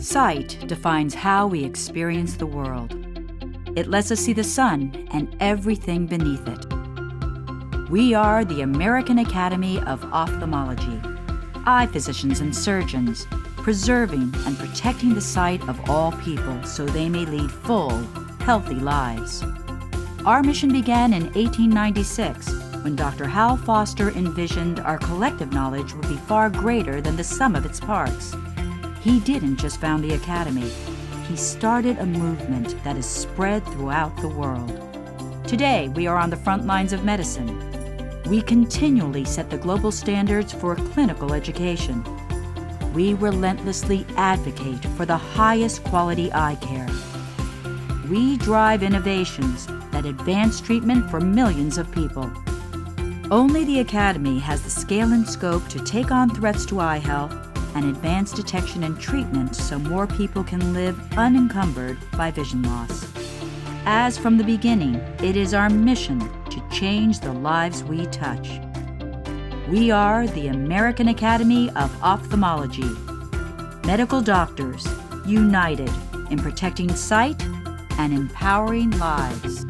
Sight defines how we experience the world. It lets us see the sun and everything beneath it. We are the American Academy of Ophthalmology, eye physicians and surgeons, preserving and protecting the sight of all people so they may lead full, healthy lives. Our mission began in 1896 when Dr. Hal Foster envisioned our collective knowledge would be far greater than the sum of its parts. He didn't just found the Academy. He started a movement that is spread throughout the world. Today, we are on the front lines of medicine. We continually set the global standards for clinical education. We relentlessly advocate for the highest quality eye care. We drive innovations that advance treatment for millions of people. Only the Academy has the scale and scope to take on threats to eye health and advance detection and treatment so more people can live unencumbered by vision loss. As from the beginning, it is our mission to change the lives we touch. We are the American Academy of Ophthalmology. Medical doctors united in protecting sight and empowering lives.